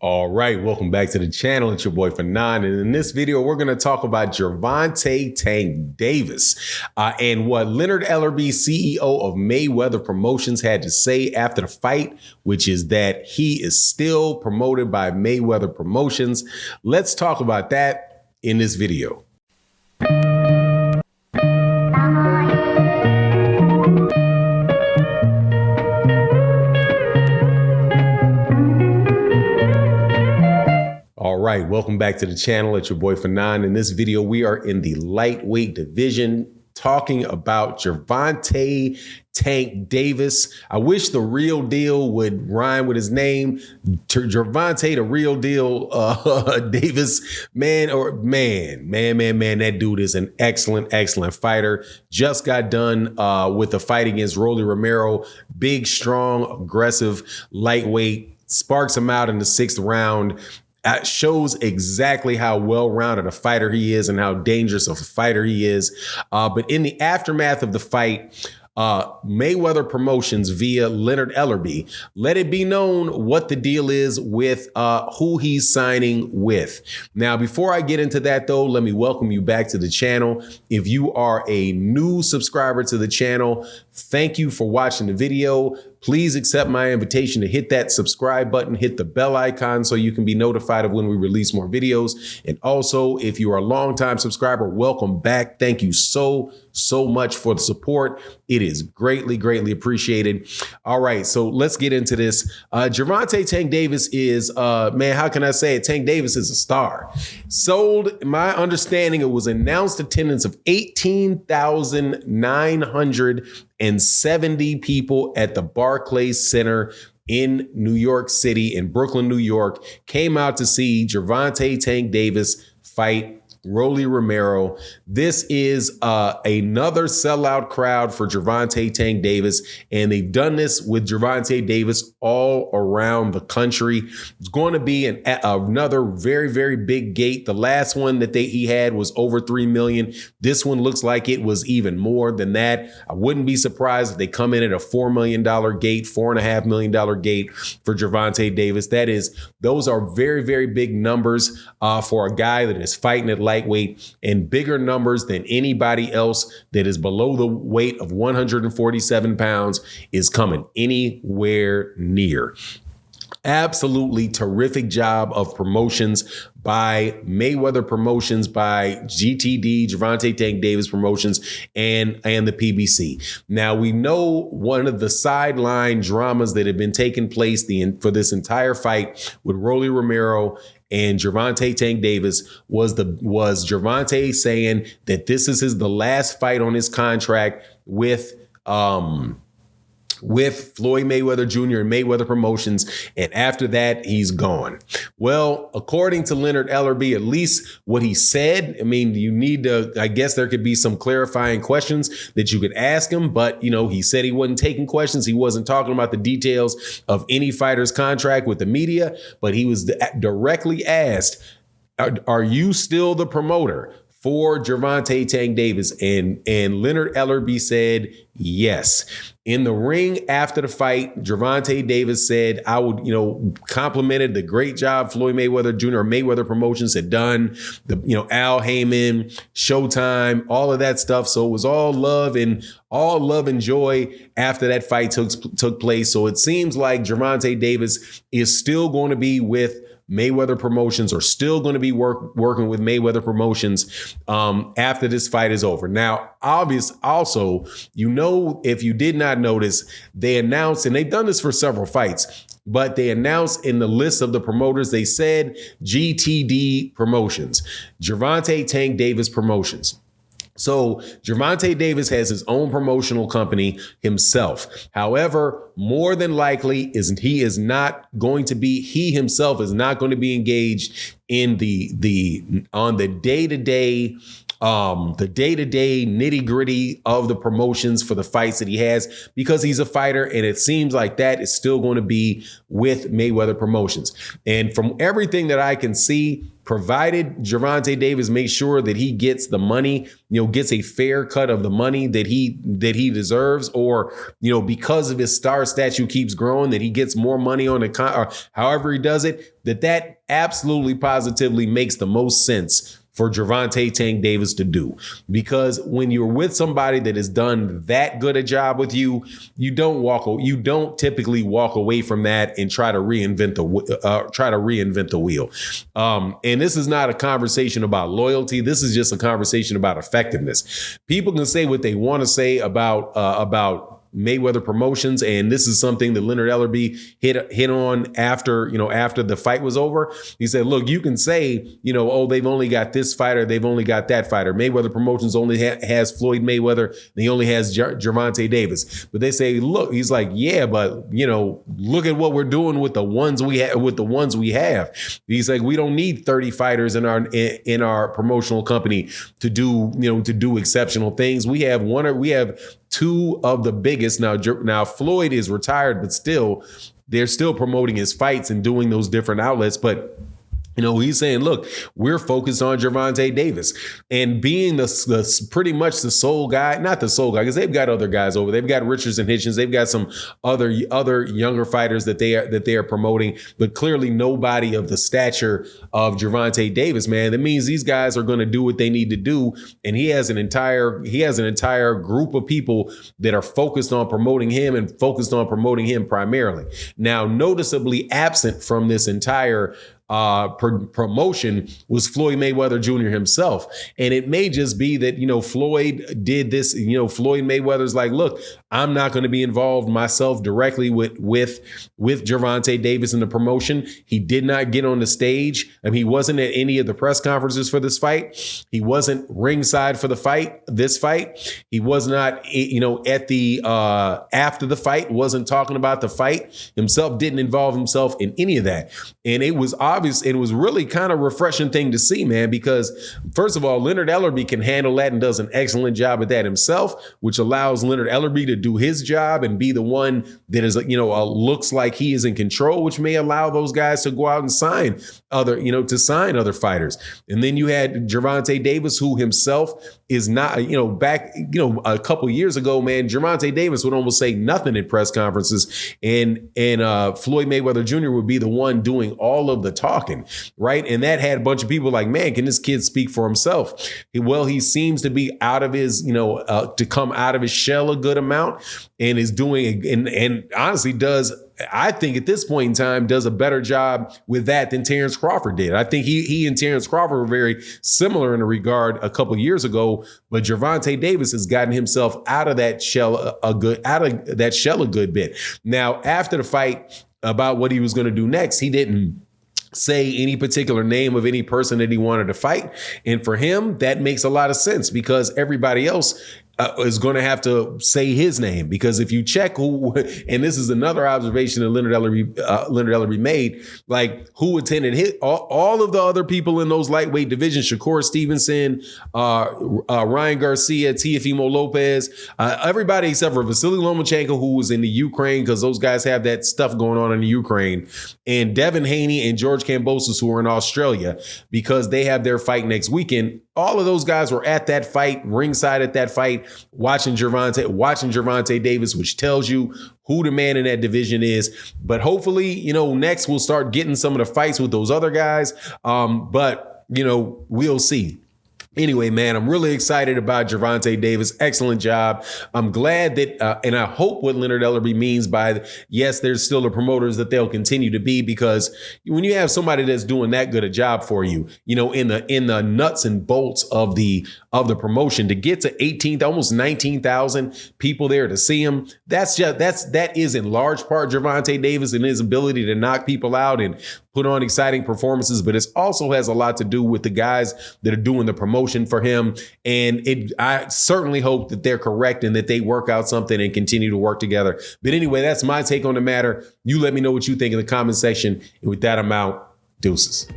All right, welcome back to the channel. It's your boy Fanon, and in this video, we're going to talk about Gervonta Tank Davis and what Leonard Ellerby, CEO of Mayweather Promotions, had to say after the fight, which is that he is still promoted by Mayweather Promotions. Let's talk about that in this video. All right, welcome back to the channel. It's your boy Fanon. In this video, we are in the lightweight division talking about Gervonta Tank Davis. I wish the real deal would rhyme with his name. Gervonta, the real deal Davis, man, that dude is an excellent fighter. Just got done with the fight against ROMERO. Big, strong, aggressive, lightweight. Sparks him out in the 6th round. Shows exactly how well-rounded a fighter he is and how dangerous of a fighter he is. But in the aftermath of the fight, Mayweather Promotions via Leonard Ellerby let it be known what the deal is with who he's signing with. Now, before I get into that, though, let me welcome you back to the channel. If you are a new subscriber to the channel, thank you for watching the video. Please accept my invitation to hit that subscribe button, hit the bell icon so you can be notified of when we release more videos. And also, if you are a longtime subscriber, welcome back. Thank you so much for the support. It is greatly appreciated. All right, so let's get into this. Gervonta Tank Davis is, man, how can I say it? Tank Davis is a star. Sold, my understanding, it was announced attendance of 18,970 people at the BARCLAY Center in New York City, in Brooklyn, New York, came out to see Gervonta Tank Davis fight ROMERO. This is another sellout crowd for Gervonta Tank Davis, and they've done this with Gervonta Davis all around the country. It's going to be another very big gate. The last one that he had was over 3 million. This one looks like it was even more than that. I wouldn't be surprised if they come in at a $4 million gate, $4.5 million gate for Gervonta Davis. Those are very big numbers for a guy that is fighting at lightweight, and bigger numbers than anybody else that is below the weight of 147 pounds is coming anywhere near. Absolutely terrific job of promotions by Mayweather Promotions, by GTD, Gervonta Tank Davis Promotions, and the PBC. Now, we know one of the sideline dramas that have been taking place for this entire fight with ROMERO and Gervonta Tank Davis was Gervonta saying that this is the last fight on his contract with Floyd Mayweather Jr. and Mayweather Promotions, and after that, he's gone. Well, according to Leonard Ellerby, at least what he said, I mean, you need to, I guess there could be some clarifying questions that you could ask him, but, you know, he said he wasn't taking questions. He wasn't talking about the details of any fighter's contract with the media, but he was directly asked, are you still the promoter for Gervonta Tank Davis? And Leonard Ellerby said yes. In the ring after the fight, Gervonta Davis said, I would, complimented the great job Floyd Mayweather Jr. Mayweather Promotions had done, Al Heyman, Showtime, all of that stuff. So it was all love and joy after that fight took place. So it seems like Gervonta Davis is still going to be with Mayweather Promotions, or still going to be working with Mayweather Promotions after this fight is over. Now, also, if you did not notice, they announced, and they've done this for several fights, but they announced in the list of the promoters, they said GTD Promotions, Gervonta Tank Davis Promotions. So Gervonta Davis has his own promotional company himself. However, more than likely he himself is not going to be engaged in on the day-to-day the day-to-day nitty-gritty of the promotions for the fights that he has, because he's a fighter, and it seems like that is still going to be with Mayweather Promotions. And from everything that I can see, provided Gervonta Davis makes sure that he gets the money, gets a fair cut of the money that he deserves, or, because of his star statue keeps growing, that he gets more money on or however he does it, that absolutely positively makes the most sense for Gervonta Tank Davis to do. Because when you're with somebody that has done that good a job with you, you don't typically walk away from that and try to reinvent the wheel. And this is not a conversation about loyalty. This is just a conversation about effectiveness. People can say what they want to say about Mayweather Promotions, and this is something that Leonard Ellerby hit on after the fight was over. He said, look, you can say, oh, they've only got this fighter, they've only got that fighter. Mayweather Promotions only has Floyd Mayweather, and he only has Gervonta Davis. But they say, look, he's like, yeah, but look at what we're doing with the ones we have. He's like, we don't need 30 fighters in our promotional company to do exceptional things. We have two of the biggest. Now Floyd is retired, but still, they're still promoting his fights and doing those different outlets. But he's saying, look, we're focused on Gervonta Davis, and being the pretty much the sole guy, not the sole guy, because they've got other guys over. They've got Richards and Hitchens. They've got some other younger fighters that they are promoting, but clearly nobody of the stature of Gervonta Davis, man. That means these guys are going to do what they need to do. And he has an entire group of people that are focused on promoting him and focused on promoting him primarily. Now, noticeably absent from this entire promotion was Floyd Mayweather Jr. himself. And it may just be that, Floyd did this, Floyd Mayweather's like, look, I'm not going to be involved myself directly with Gervonta Davis in the promotion. He did not get on the stage. He wasn't at any of the press conferences for this fight. He wasn't ringside for this fight. He was not, at the, after the fight, wasn't talking about the fight himself, didn't involve himself in any of that. And it was obvious. It was really kind of refreshing thing to see, man, because first of all, Leonard Ellerby can handle that and does an excellent job at that himself, which allows Leonard Ellerby to do his job and be the one that is, looks like he is in control, which may allow those guys to go out and sign other fighters. And then you had Gervonta Davis, who himself is not, back, a couple years ago, man, Gervonta Davis would almost say nothing at press conferences, and Floyd Mayweather Jr. would be the one doing all of the talking, right? And that had a bunch of people like, man, can this kid speak for himself? Well, he seems to be out of his, to come out of his shell a good amount, and is doing, and honestly does, I think at this point in time, does a better job with that than Terrence Crawford did. I think he and Terrence Crawford were very similar in a regard a couple years ago, but Gervonta Davis has gotten himself out of that shell a good bit. Now, after the fight, about what he was going to do next, he didn't say any particular name of any person that he wanted to fight. And for him, that makes a lot of sense, because everybody else is going to have to say his name, because if you check who, and this is another observation that Leonard Ellerby made, like who attended all of the other people in those lightweight divisions, Shakur Stevenson, Ryan Garcia, Teofimo Lopez, everybody except for Vasily Lomachenko, who was in the Ukraine, because those guys have that stuff going on in the Ukraine, and Devin Haney and George Kambosos, who are in Australia, because they have their fight next weekend. All of those guys were at that fight, ringside at that fight, watching Gervonta Davis, which tells you who the man in that division is. But hopefully, next we'll start getting some of the fights with those other guys. But we'll see. Anyway, man, I'm really excited about Gervonta Davis. Excellent job. I'm glad that, and I hope what Leonard Ellerby means by, yes, there's still the promoters that they'll continue to be, because when you have somebody that's doing that good a job for you, in the nuts and bolts of the promotion, to get to almost 19,000 people there to see him, that is in large part Gervonta Davis and his ability to knock people out and put on exciting performances, but it also has a lot to do with the guys that are doing the promotion for him. And I certainly hope that they're correct and that they work out something and continue to work together. But anyway, that's my take on the matter. You let me know what you think in the comment section. And with that, I'm out. Deuces.